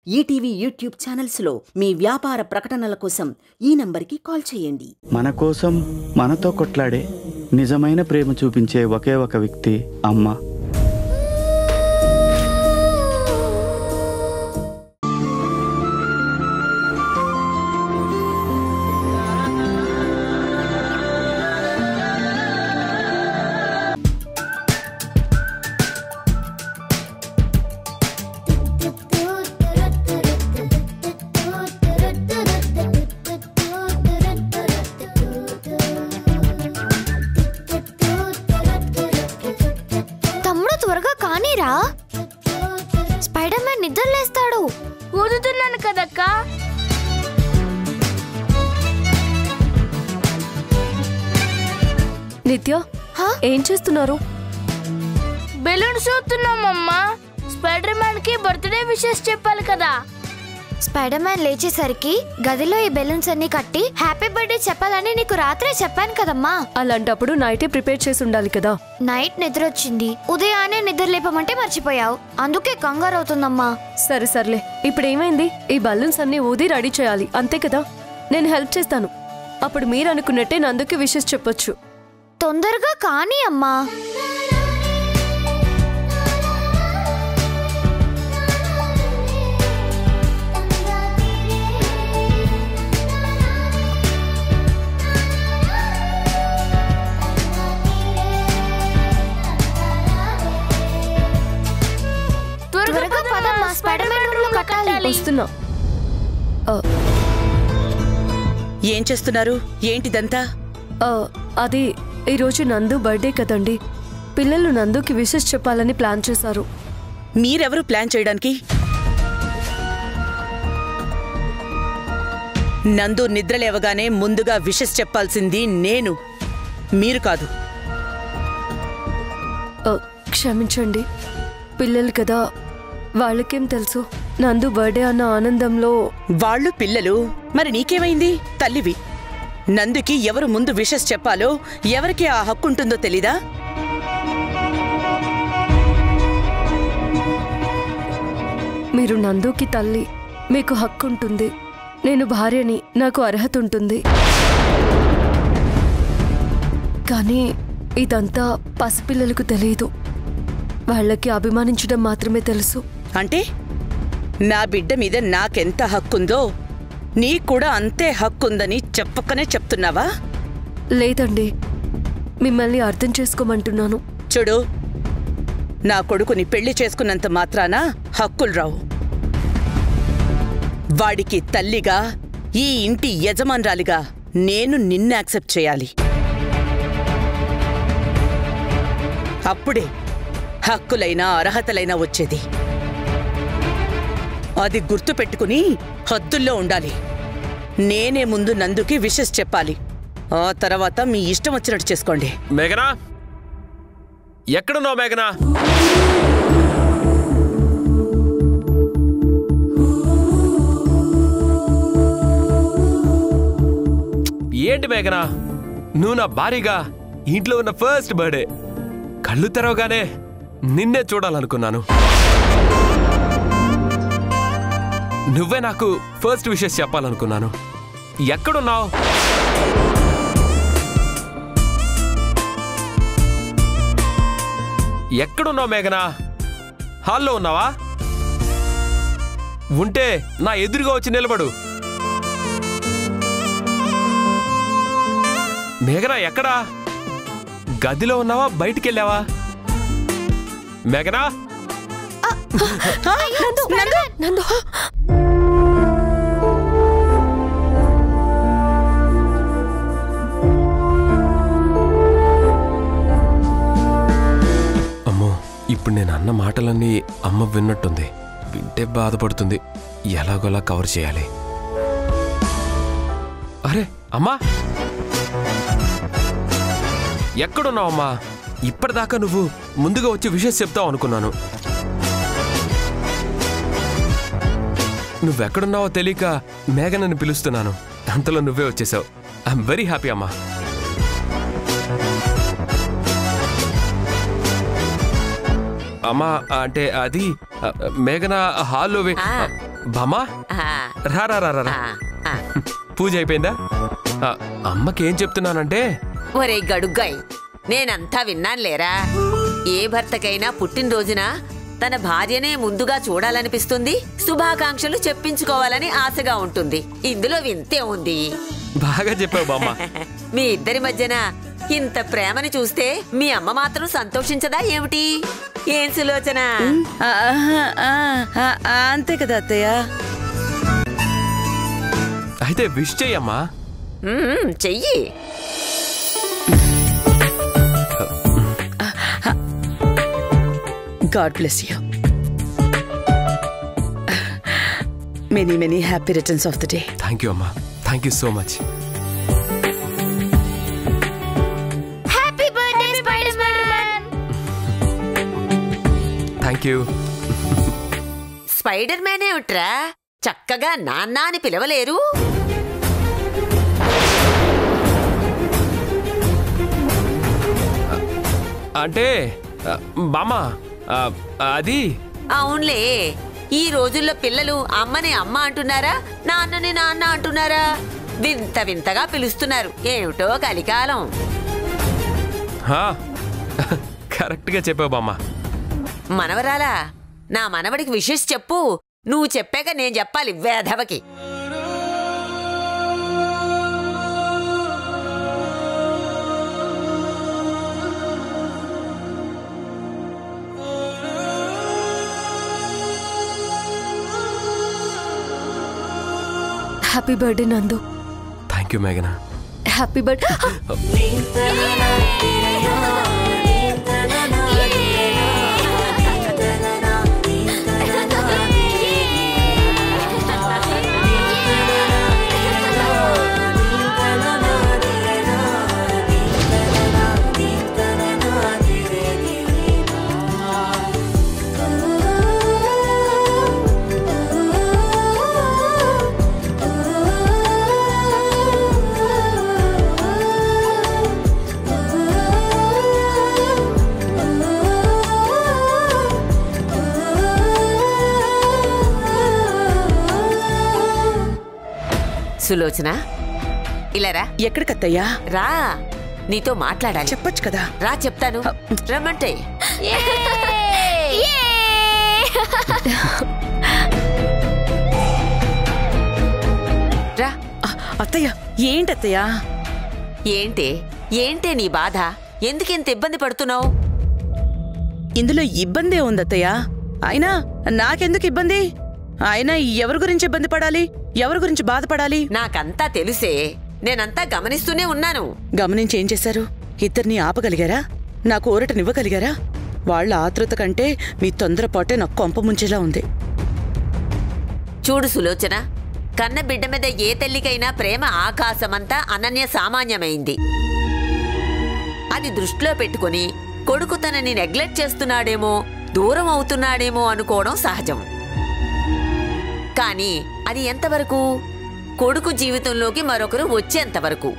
ETV YouTube ఛానల్స్లో మీ వ్యాపార ప్రకటనల కోసం ఈ నంబర్కి కాల్ చేయండి. మన కోసం మనతో కొట్లాడే నిజమైన ప్రేమ చూపించే ఒకే ఒక వ్యక్తి అమ్మ. Spider man నిద్రలేస్తాడు. ఊదుతున్నాను కదక్క. నిత్య ఏం చేస్తున్నారు? బెలూన్స్ చూస్తున్నామమ్మా. స్పైడర్ మ్యాన్ కి బర్త్డే విషెస్ చెప్పాలి కదా. స్పైడర్ మ్యాన్ లేచేసరికి గదిలో ఈ బెలూన్స్ అన్ని కట్టి హ్యాపీ బర్త్డే చెప్పాలని నీకు రాత్రే చెప్పాను కదమ్మా. అలాంటప్పుడు నైటే ప్రిపేర్ చేసి ఉండాలి కదా. నైట్ నిద్ర వచ్చింది, ఉదయాన్నే నిద్ర లేపమంటే మర్చిపోయావు. అందుకే కంగారు అవుతుందమ్మా. సరే సర్లే, ఇప్పుడు ఏమైంది? ఈ బలూన్స్ అన్ని ఊది రెడీ చేయాలి అంతే కదా. నేను హెల్ప్ చేస్తాను. అప్పుడు మీరు అనుకున్నట్టే నందుకి విషెస్ చెప్పొచ్చు. తొందరగా కానీ అమ్మా. వస్తున్నా. ఏం చేస్తున్నారు? ఏంటిదంతా? అది ఈరోజు నందు బర్త్డే కదండి. పిల్లలు నందుకి విషెస్ చెప్పాలని ప్లాన్ చేశారు. మీరెవరు ప్లాన్ చేయడానికి? నందు నిద్రలేవగానే ముందుగా విషెస్ చెప్పాల్సింది నేను, మీరు కాదు. క్షమించండి, పిల్లలు కదా, వాళ్ళకేం తెలుసు. నందు బర్త్డే అన్న ఆనందంలో. వాళ్ళు పిల్లలు, మరి నీకేమైంది? తల్లివి. నందుకి ఎవరు ముందు విషెస్ చెప్పాలో, ఎవరికి ఆ హక్కు ఉంటుందో తెలీదా? మీరు నందుకి తల్లి, మీకు హక్కు ఉంటుంది. నేను భార్యని, నాకు అర్హత ఉంటుంది. కానీ ఇదంతా పసిపిల్లలకు తెలియదు. వాళ్ళకి అభిమానించడం మాత్రమే తెలుసు. అంటే నా బిడ్డ మీద నాకెంత హక్కుందో నీకూడా అంతే హక్కుందని చెప్పకనే చెప్తున్నావా? లేదండి, మిమ్మల్ని అర్థం చేసుకోమంటున్నాను. చూడు, నా కొడుకుని పెళ్లి చేసుకున్నంత మాత్రాన హక్కులు రావు. వాడికి తల్లిగా, ఈ ఇంటి యజమానురాలిగా నేను నిన్ను యాక్సెప్ట్ చేయాలి. అప్పుడే హక్కులైనా అర్హతలైనా వచ్చేది. అది గుర్తు పెట్టుకుని హద్దుల్లో ఉండాలి. నేనే ముందు నందుకి విషెస్ చెప్పాలి. ఆ తర్వాత మీ ఇష్టం వచ్చినట్టు చేసుకోండి. మేఘనా, ఎక్కడున్నావు మేఘనా? ఏంటి మేఘనా, నువ్వు నా భారీగా ఇంట్లో ఉన్న ఫస్ట్ బర్త్డే. కళ్ళు తెరవగానే నిన్నే చూడాలనుకున్నాను. నువ్వే నాకు ఫస్ట్ విషెస్ చెప్పాలనుకున్నాను. ఎక్కడున్నావు? ఎక్కడున్నావు మేఘనా? హాల్లో ఉన్నావా? ఉంటే నా ఎదురుగా వచ్చి నిలబడు. మేఘనా ఎక్కడా? గదిలో ఉన్నావా, బయటికెళ్ళావా? మేఘనా, అమ్మో, ఇప్పుడు నేను అన్న మాటలన్నీ అమ్మ విన్నట్టుంది. వింటే బాధపడుతుంది. ఎలాగోలా కవర్ చేయాలి. అరే అమ్మా, ఎక్కడున్నావు అమ్మా? ఇప్పటిదాకా నువ్వు ముందుగా వచ్చి విషెస్ చెప్తావు అనుకున్నాను. నువ్వెక్కడున్నావో తెలియక మేఘనని పిలుస్తున్నాను. అంతలో నువ్వే వచ్చేసావు. ఐఎమ్ వెరీ హ్యాపీ అమ్మా. అమ్మా అంటే అది మేఘన హాల్లో బామా ఆ, రా రా రా రా ఆ, ఆ. పూజ అయిపోయిందా? అమ్మకేం చెప్తున్నానంటే ఒరే గడుగ్గాయ్, నేనంతా విన్నానులేరా. ఏ భర్తకైనా పుట్టినరోజున తన భార్యనే ముందుగా చూడాలనిపిస్తుంది, శుభాకాంక్షలు చెప్పించుకోవాలని ఆశగా ఉంటుంది. ఇందులో వింతే ఉంది. బాగా చెప్పావు బామ్మ. మీ ఇద్దరి మధ్యన ఇంత ప్రేమని చూస్తే మీ అమ్మ మాత్రం సంతోషించదా ఏమిటి? ఏం సులోచన? అంతే కదా అత్తయ్య. అయితే విష్ చెయ్యమ్మా. చెయ్యి. God bless you. Many happy returns of the day. Thank you అమ్మా. Thank you so much. Happy birthday Spider Man. Thank you. Spider మ్యానే ఉట్రా, చక్కగా నాన్న అని పిలవలేరు? అంటే బామ్మ అది అవునులే, ఈ రోజుల్లో పిల్లలు అమ్మని అమ్మ అంటున్నారా, నాన్నని నాన్న అంటున్నారా? వింత వింతగా పిలుస్తున్నారు. ఏమిటో కలికాలం. కరెక్ట్గా చెప్పావు బామ్మ. మనవరాలా, నా మనవడికి విషెస్ చెప్పు. నువ్వు చెప్పాక నేను చెప్పాలి వేధవకి. Happy birthday Nandu. Thank you మేఘనా. Happy birthday. సులోచన, ఇలారా. ఎక్కడికత్తయ్యా? రా, నీతో మాట్లాడాలి. చెప్పొచ్చు కదా. రా చెప్తాను, రమ్మంటే. రా. అత్తయ్య, ఏంటత్తయ్యా? ఏంటే నీ బాధ? ఎందుకింత ఇబ్బంది పడుతున్నావు? ఇందులో ఇబ్బందే ఉందత్తయ్యా. అయినా నాకెందుకు ఇబ్బంది? అయినా ఎవరి గురించి ఇబ్బంది పడాలి, ఎవరి గురించి బాధపడాలి? నాకంతా తెలుసే, నేనంతా గమనిస్తూనే ఉన్నాను. గమనించి ఏం చేశారు? ఇద్దరిని ఆపగలిగారా? నాకు ఊరటనివ్వగలిగారా? వాళ్ళ ఆతృత కంటే మీ తొందరపాటే నాకు కొంప ముంచేలా ఉంది. చూడు సులోచన, కన్న బిడ్డ మీద ఏ తల్లికైనా ప్రేమ ఆకాశమంతా అనన్య సామాన్యమైంది. అది దృష్టిలో పెట్టుకుని కొడుకు తనని నెగ్లెక్ట్ చేస్తున్నాడేమో, దూరం అవుతున్నాడేమో అనుకోవడం సహజం. కానీ అది ఎంతవరకు? కొడుకు జీవితంలోకి మరొకరు వచ్చేంతవరకు,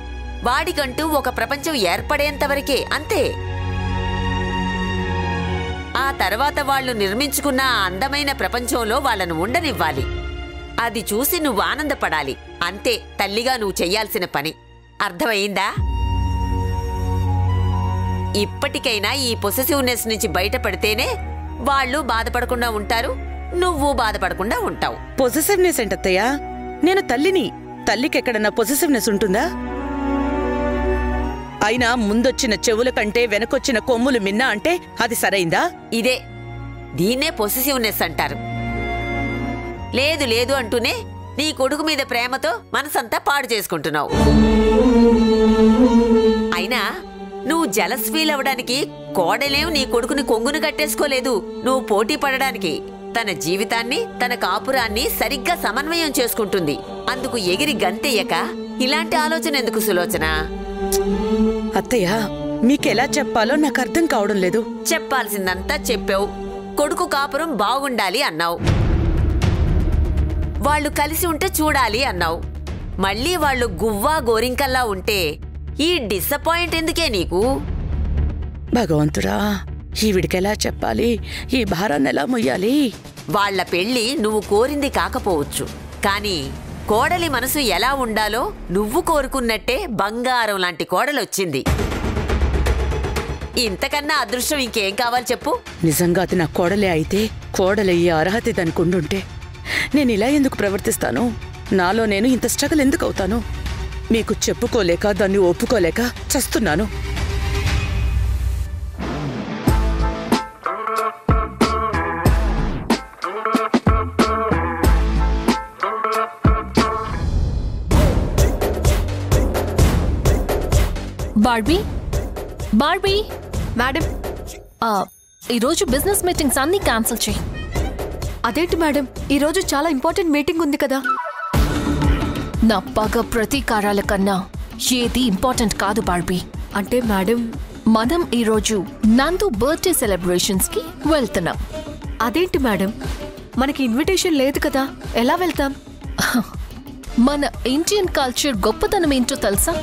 వాడికంటూ ఒక ప్రపంచం ఏర్పడేంతవరకే, అంతే. ఆ తర్వాత వాళ్లు నిర్మించుకున్న ఆ అందమైన ప్రపంచంలో వాళ్లను ఉండనివ్వాలి. అది చూసి నువ్వు ఆనందపడాలి. అంతే తల్లిగా నువ్వు చెయ్యాల్సిన పని. అర్థమైందా? ఇప్పటికైనా ఈ పొసెసివ్నెస్ నుంచి బయటపడితేనే వాళ్ళు బాధపడకుండా ఉంటారు, నువ్వు బాధపడకుండా ఉంటావు. పొసెసివ్నెస్ ఏంటత్తయ్యా? నేను తల్లిని. తల్లికెక్కడన్నా పొసెసివ్నెస్ ఉంటుందా? అయినా ముందొచ్చిన చెవుల కంటే వెనకొచ్చిన కొమ్ములు మిన్నా అంటే అది సరైందా? దీన్నే పొసెసివ్నెస్ అంటారు. లేదు లేదు అంటూనే నీ కొడుకు మీద ప్రేమతో మనసంతా పాడు చేసుకుంటున్నావు. అయినా నువ్వు జలస్ ఫీల్ అవ్వడానికి కోడలేం నీ కొడుకుని కొంగును కట్టేసుకోలేదు. నువ్వు పోటీ పడడానికి తన జీవితాన్ని, తన కాపురాన్ని సరిగ్గా సమన్వయం చేసుకుంటుంది. అందుకు ఎగిరి గంతెయ్యక ఇలాంటి ఆలోచన ఎందుకు సులోచన? అత్తయ్య, మీకెలా చెప్పాలో నాకు అర్థం కావడం లేదు. చెప్పాల్సిందంతా చెప్పావు. కొడుకు కాపురం బాగుండాలి అన్నావు, వాళ్ళు కలిసి ఉంటే చూడాలి అన్నావు. మళ్ళీ వాళ్ళు గువ్వా గోరింకల్లా ఉంటే ఈ డిసప్పాయింట్ ఎందుకే నీకు? భగవంతుడా, ఈవిడికెలా చెప్పాలి? ఈ భారాన్ని ఎలా మొయ్యాలి? వాళ్ళ పెళ్లి నువ్వు కోరింది కాకపోవచ్చు, కానీ కోడలి మనసు ఎలా ఉండాలో నువ్వు కోరుకున్నట్టే బంగారం లాంటి కోడలొచ్చింది. ఇంతకన్నా అదృష్టం ఇంకేం కావాలి చెప్పు? నిజంగా అది నా కోడలే అయితే, కోడలయ్యే అర్హత దానికి ఉండుంటే నేను ఇలా ఎందుకు ప్రవర్తిస్తాను? నాలో నేను ఇంత స్ట్రగల్ ఎందుకు అవుతాను? మీకు చెప్పుకోలేక, దాన్ని ఒప్పుకోలేక చస్తున్నాను. బార్బీ మేడం, ఈరోజు బిజినెస్ మీటింగ్స్ అన్ని క్యాన్సిల్ చేయి. అదేంటి మేడం, ఈరోజు చాలా ఇంపార్టెంట్ మీటింగ్ ఉంది కదా. నా పగ ప్రతీకారాల కన్నా ఏది ఇంపార్టెంట్ కాదు బార్బీ. అంటే మేడం, మనం ఈరోజు నందు బర్త్డే సెలబ్రేషన్స్ కి వెళ్తున్నాం. అదేంటి మేడం, మనకి ఇన్విటేషన్ లేదు కదా, ఎలా వెళ్తాం? మన ఇండియన్ కల్చర్ గొప్పతనం ఏంటో తెలుసా?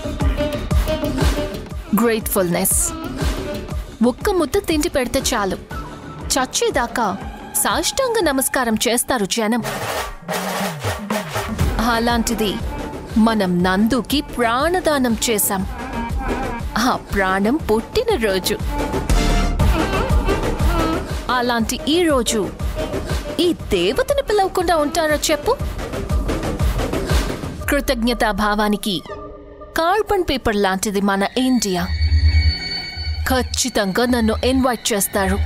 గ్రేట్ఫుల్నెస్. ఒక్క ముద్ద తిండి పెడితే చాలు, చచ్చేదాకా సాష్టాంగ నమస్కారం చేస్తారు జనం. అలాంటిది మనం నందుకి ప్రాణదానం చేశాం. ఆ ప్రాణం పుట్టినరోజు. అలాంటి ఈ రోజు ఈ దేవతని పిలవకుండా ఉంటారో చెప్పు? కృతజ్ఞతా భావానికి కార్బన్ పేపర్ లాంటిది మన ఇండియా. ఖచ్చితంగా నన్ను ఇన్వైట్ చేస్తారు.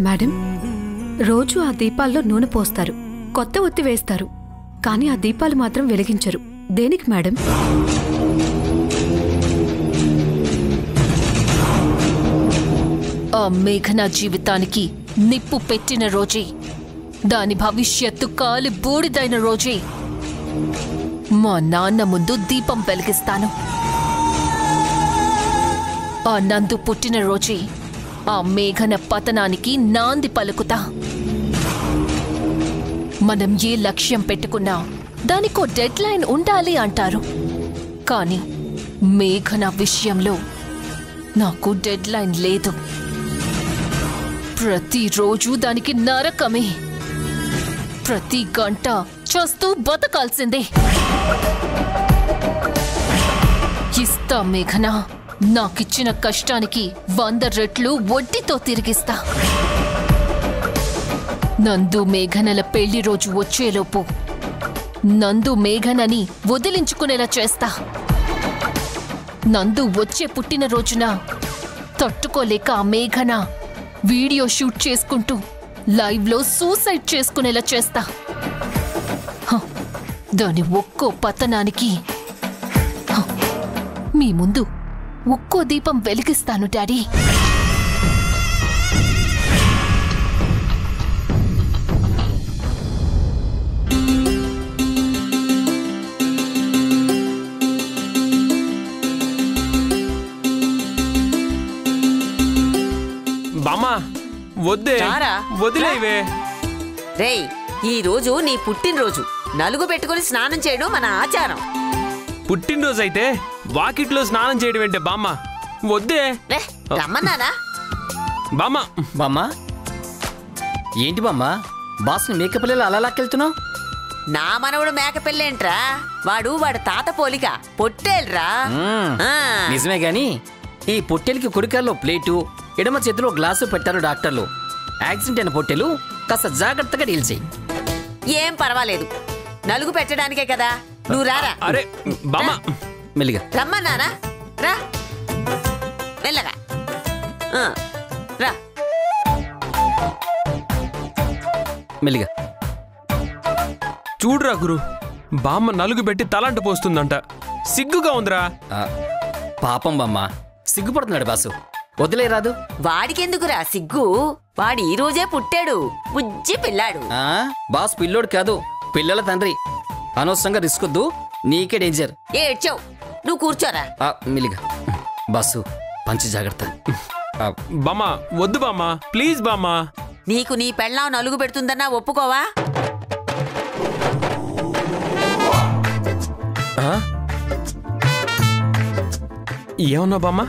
మేడం, రోజు ఆ దీపాల్లో నూనె పోస్తారు, కొత్త ఒత్తి వేస్తారు, కానీ ఆ దీపాలు మాత్రం వెలిగించరు. దేనికి మేడం? ఆ మేఘన జీవితానికి నిప్పు పెట్టిన రోజే, దాని భవిష్యత్తు కాలి బూడిదైన రోజే మా నాన్న ముందు దీపం వెలిగిస్తాను. ఆ నందు పుట్టిన రోజే ఆ మేఘన పతనానికి నాంది పలుకుతా. మనం ఏ లక్ష్యం పెట్టుకున్నా దానికో డెడ్ లైన్ ఉండాలి అంటారు, కానీ మేఘన విషయంలో నాకు డెడ్ లైన్ లేదు. ప్రతిరోజు దానికి నరకమే. ప్రతి గంట చేస్తూ బతకాల్సిందే. ఇస్తా మేఘన, నాకిచ్చిన కష్టానికి 100 రెట్లు వడ్డీతో తిరిగిస్తా. నందు మేఘనల పెళ్లి రోజు వచ్చేలోపు నందు మేఘనని వదిలించుకునేలా చేస్తా. నందు వచ్చే పుట్టినరోజున తట్టుకోలేక ఆ మేఘన వీడియో షూట్ చేసుకుంటూ లైవ్లో సూసైడ్ చేసుకునేలా చేస్తా. దాని ఒక్కో పతనానికి మీ ముందు ఒక్కో దీపం వెలిగిస్తాను డాడీ. బామ్మా వద్దే, వదిలేవే. రేయ్, ఈ రోజు నీ పుట్టినరోజు. నలుగు పెట్టుకుని స్నానం చేయడం మన ఆచారం. పుట్టినరోజు అయితే వాకిట్లో స్నానం చేయడం ఏంటే బామ్మ? వద్దే. రమ్మన్నానా? బామ్మ బామ్మ ఏంటి బామ్మ, బాస్ని మేకప్ పిల్లలు అలా లాక్కెళ్తున్నావు? నా మనవడు మేకపిల్లేంట్రా, వాడు తాత పోలిక పొట్టేల్రా. నిజమే గాని ఈ పొట్టేలికి కుడికాల్లో ప్లేటు, ఎడమ చేతిలో గ్లాసు పెట్టారు డాక్టర్లు. యాక్సిడెంట్ అయిన పొట్టేలు కాస్త జాగ్రత్తగా డీల్ చేయి. ఏం పర్వాలేదు, నలుగు పెట్టడానికే కదా. నువ్వు రారా. అరే బామ్మ, మెల్లిగా రమ్మన్నానా? రా మెల్లగా రా. మెల్లిగా చూడురా గురు, బామ్మ నలుగు పెట్టి తలంట పోస్తుందంట. సిగ్గుగా ఉందిరా. పాపం బామ్మ, సిగ్గుపడుతున్నాడు బాసు, వదిలేరాదు. వాడికెందుకురా సిగ్గు? వాడు ఈ రోజే పుట్టాడు, బుజ్జి పిల్లాడు. బాస్ పిల్లోడు కాదు, పిల్లల తండ్రి. అనవసరంగా రిస్క్ వద్దు, నీకే డేంజర్. ఏడ్చావు, నువ్వు కూర్చోరా. మెల్లిగా బాసు, పంచి జాగ్రత్త. బామ్మ వద్దు బామ్మ, ప్లీజ్ బామ్మ. నీకు నీ పెళ్ళాం నలుగు పెడుతుందన్నా ఒప్పుకోవా? ఏమన్నా బామ్మ?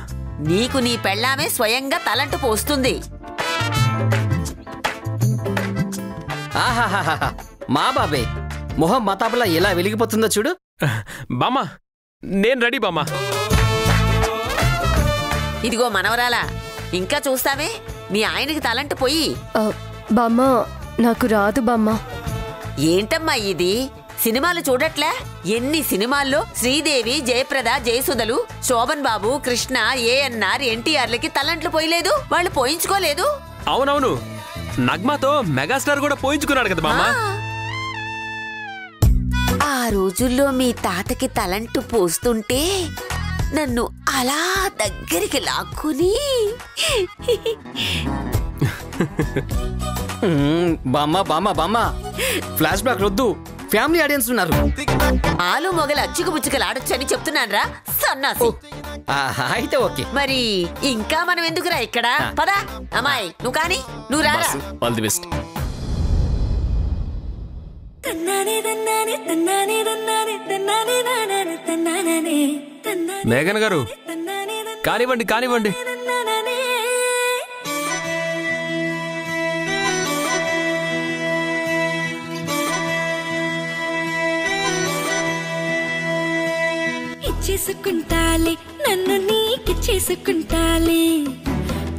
నీకు నీ పెళ్ళామే స్వయంగా తలంటు పోస్తుంది. ఆహాహాహా, మా బాబే మొహం మతాబులా ఎలా వెలిగిపోతుందో చూడు. బామ్మ నేను రెడీ బామ్మ. ఇదిగో మనవరాలా, ఇంకా చూస్తావే? మీ ఆయనకి తలంటు పోయి. బామ్మ నాకు రాదు బామ్మ. ఏంటమ్మా ఇది? సినిమాలు చూడట్లే? ఎన్ని సినిమాల్లో శ్రీదేవి, జయప్రద, జయసుధలు, శోభన్ బాబు, కృష్ణ, ఏఎన్ఆర్, ఎన్టీఆర్లకి తలంట్లు పోయలేదు, వాళ్ళు పోయించుకోలేదు. అవునవును, నగ్మాతో మెగాస్టార్ కూడా పోయించుకున్నాడు కదా బామ్మ. ఆ రోజుల్లో మీ తాతకి తలంటు పోస్తుంటే నన్ను అలా దగ్గరికి లాక్కుని బామ్మ బామ్మ బామ్మ, ఫ్లాష్ బ్యాక్ వద్దు, ఫ్యామిలీ ఆడియన్స్ ఉన్నారు. ఆలు మొగలు అచ్చుకు బుచ్చుకలు ఆడొచ్చని చెప్తున్నాన్రా సన్నాసి. అయితే ఓకే. మరి ఇంకా మనం ఎందుకురా ఇక్కడ? పదా అమ్మాయి, నువ్వు కానీ నువ్వు రారా. All the best. మేఘన్ గారు కానివ్వండి కానివ్వండి. ఇచ్చేసుకుంటాలే నన్ను నీకిచ్చేసుకుంటాలే,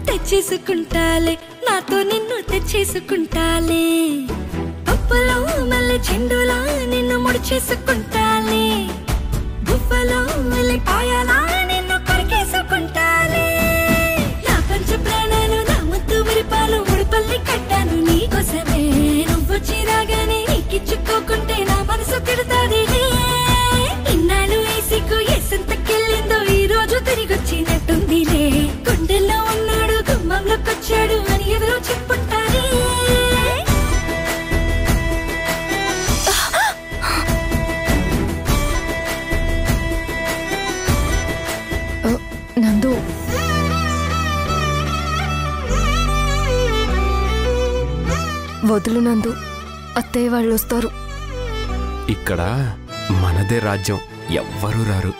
తెచ్చేసుకుంటాలే నాతో నిన్ను తెచ్చేసుకుంటాలే, పప్పులో మళ్ళీ చెండులా నిన్ను ముడిచేసుకుంటాలే, గువ్వలో మళ్ళీ పాయాలా నిన్ను కొరికేసుకుంటాలే, నా పంచ ప్రాణాలు నా ముద్దు విరిపాలు ముడిపల్లి కట్టాను నీకోసమే, నువ్వు చిరాగానే నీకిచ్చుకోకుంటే నా మనసు తిడతాదిలే, ఇన్నాళ్ళు వేసికు ఎసంతకెళ్ళిందో ఈ రోజు తిరిగొచ్చినట్టుందిలే, గుండెల్లో ఉన్నాడు గుమ్మంలోకొచ్చాడు అని ఎవరో చెప్పుంటారే. నందు, వదులు నందు, అత్తయ్య వాళ్ళు వస్తారు. ఇక్కడ మనదే రాజ్యం, ఎవ్వరూ రారు.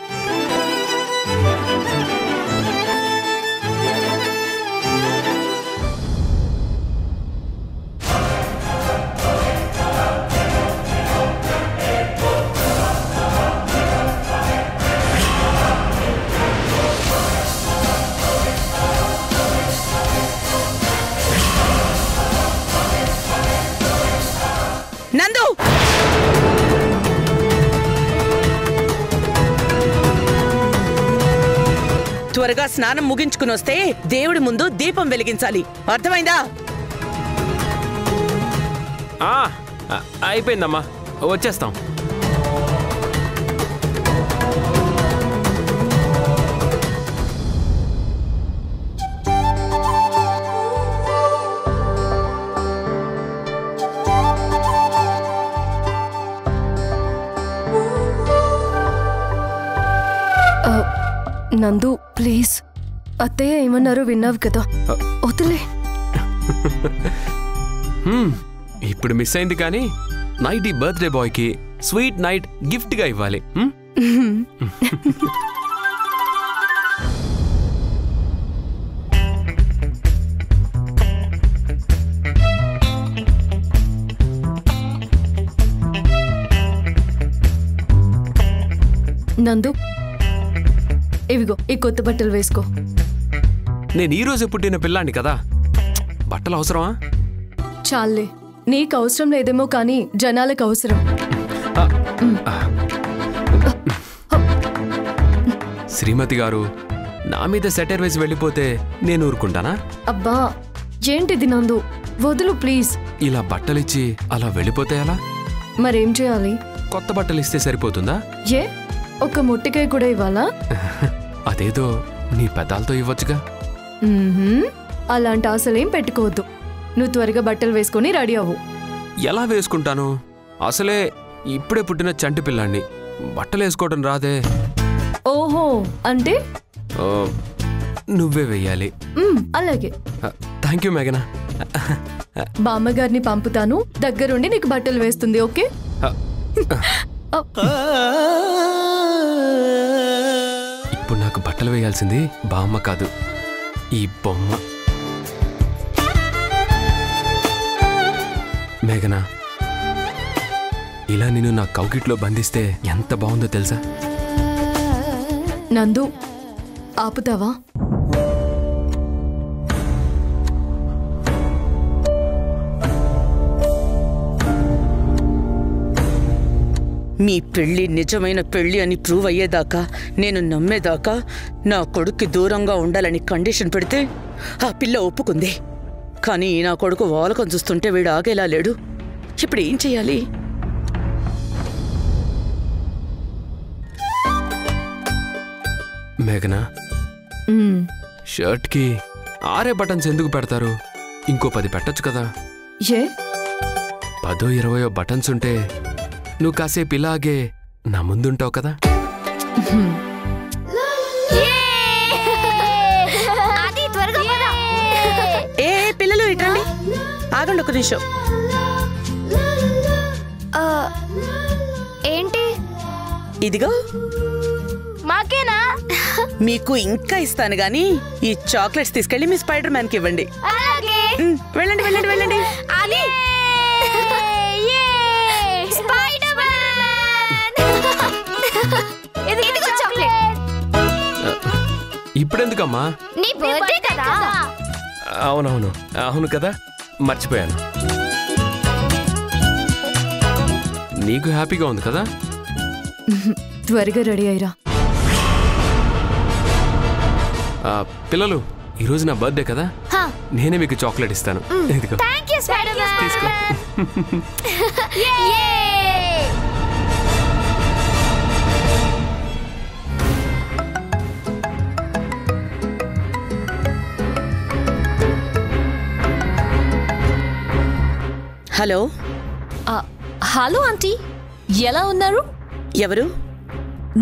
నందు, త్వరగా స్నానం ముగించుకుని వస్తే దేవుడి ముందు దీపం వెలిగించాలి, అర్థమైందా? అయిపోయిందమ్మా, వచ్చేస్తాం. నందు ప్లీజ్, అత్తయ్య ఏమన్నారో విన్నావు కదా, వదిలే. ఇప్పుడు మిస్ అయింది కానీ నైట్ ఈ బర్త్డే బాయ్ కి స్వీట్ నైట్ గిఫ్ట్ గా ఇవ్వాలి. నందు, ఇవిగో ఈ కొత్త బట్టలు వేసుకో. నేను ఈ రోజు పుట్టిన పిల్లాన్ని కదా, బట్టలు అవసరమా? చాలే, నీకు అవసరం లేదేమో కానీ జనాలకు అవసరం. శ్రీమతి గారు నా మీద సెటర్ వేసి వెళ్ళిపోతే నేను ఊరుకుంటానా? అబ్బా ఏంటిది నందు, వదులు ప్లీజ్. ఇలా బట్టలిచ్చి అలా వెళ్ళిపోతే ఎలా? మరేం చేయాలి? కొత్త బట్టలు ఇస్తే సరిపోతుందా? ఏ ఒక మొట్టికాయ కూడా ఇవ్వాలా? అదేదో నీ పెదాలతో ఇవ్వచ్చుగా. అలాంటి ఆశలేం పెట్టుకోవద్దు. నువ్వు త్వరగా బట్టలు వేసుకొని రెడీ అవ్వు. ఎలా వేసుకుంటాను? అసలే ఇప్పుడే పుట్టిన చంటి పిల్లాన్ని, బట్టలు వేసుకోవడం రాదే. ఓహో, అంటే నువ్వే వెయ్యాలి. అలాగే. థ్యాంక్ యూ మేఘనా. బామ్మగారిని పంపుతాను, దగ్గరుండి నీకు బట్టలు వేస్తుంది. ఓకే? ఇప్పుడు నాకు బట్టలు వేయాల్సింది బామ్మ కాదు, ఈ బొమ్మ. మేఘనా, ఇలా నేను నా కౌకిట్లో బంధిస్తే ఎంత బాగుందో తెలుసా? నందు, ఆపుతావా? మీ పెళ్లి నిజమైన పెళ్లి అని ప్రూవ్ అయ్యేదాకా, నేను నమ్మేదాకా నా కొడుక్కి దూరంగా ఉండాలని కండిషన్ పెడితే ఆ పిల్ల ఒప్పుకుంది. కానీ నా కొడుకు వాలకం చూస్తుంటే వీడు ఆగేలా లేడు. ఇప్పుడు ఏం చెయ్యాలి? మేఘనా, షర్ట్ కి 6 బటన్స్ ఎందుకు పెడతారు? ఇంకో 10 పెట్టొచ్చు కదా. ఏ 10-20 బటన్స్ ఉంటే నువ్వు కాసేపు ఇలాగే నా ముందుంటావు కదా. ఏ పిల్లలు ఇటండి, ఆగండి ఒక నిమిషం. ఏంటి? ఇదిగో మాకేనా? మీకు ఇంకా ఇస్తాను గాని ఈ చాక్లెట్స్ తీసుకెళ్లి మీ స్పైడర్ మ్యాన్ కి ఇవ్వండి. వెళ్ళండి వెళ్ళండి వెళ్ళండి. ఇప్పుడెందుకమ్మా? నీ బర్త్డే కదా. అవునవును, అవును కదా, మర్చిపోయాను. నీకు హ్యాపీగా ఉంది కదా? త్వరగా రెడీ అయ్యిరా. పిల్లలు, ఈరోజు నా బర్త్డే కదా, నేనే మీకు చాక్లెట్ ఇస్తాను. ఇదిగో. తీసుకో. హలో. హలో ఆంటీ, ఎలా ఉన్నారు? ఎవరు?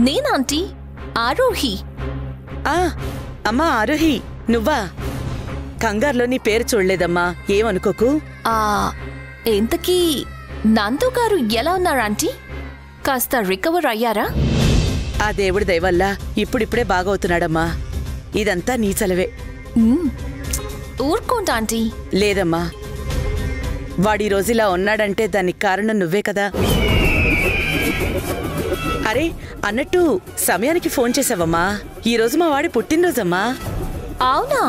నేను ఆంటీ, ఆరోహి. అమ్మా ఆరోహి, నువ్వా? కంగారులో నీ పేరు చూడలేదమ్మా, ఏమనుకోకు. ఇంతకీ నందు గారు ఎలా ఉన్నారు ఆంటీ? కాస్త రికవర్ అయ్యారా? ఆ దేవుడి దయవల్ల ఇప్పుడిప్పుడే బాగవుతున్నాడమ్మా. ఇదంతా నీ చలవే. ఊరుకోండి ఆంటీ. లేదమ్మా, వాడి రోజులా ఉన్నాడంటే దానికి కారణం నువ్వే కదా. అరే అన్నట్టు సమయానికి ఫోన్ చేసావమ్మా. ఈరోజు మా వాడి పుట్టినరోజమ్మా. అవునా?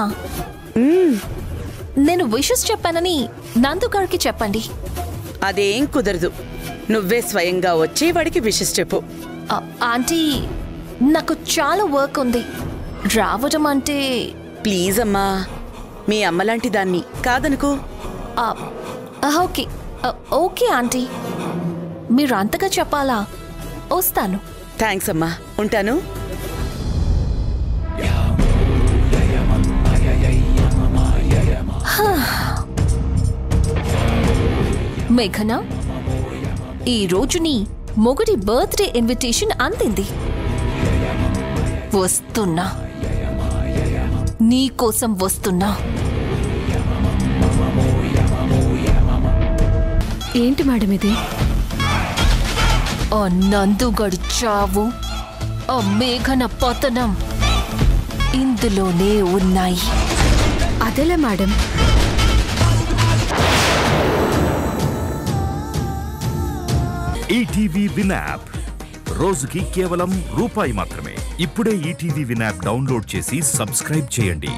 నేను విషెస్ చెప్పానని నందు గారికి చెప్పండి. అదేం కుదరదు, నువ్వే స్వయంగా వచ్చి వాడికి విషెస్ చెప్పు. ఆంటీ, నాకు చాలా వర్క్ ఉంది, రావడం అంటే. ప్లీజ్ అమ్మా, మీ అమ్మలాంటి దాన్ని కాదనుకో. ఓకే ఓకే ఆంటీ, మీరు అంతగా చెప్పాలా? వస్తాను. థ్యాంక్స్ అమ్మా, ఉంటాను. మేఘనా, ఈ రోజుని మొగుడి బర్త్డే ఇన్విటేషన్ అందింది. వస్తున్నా, నీకోసం వస్తున్నా. ఏంటి మేడం ఇది? ఆ నందుగడి చావు, ఆ మేఘన పతనం ఇందులోనే ఉన్నాయి. అదేలే మేడం. ఈటీవీ విన్ యాప్ రోజుకి కేవలం ₹1 మాత్రమే. ఇప్పుడే ఈటీవీ విన్ యాప్ డౌన్లోడ్ చేసి సబ్స్క్రైబ్ చేయండి.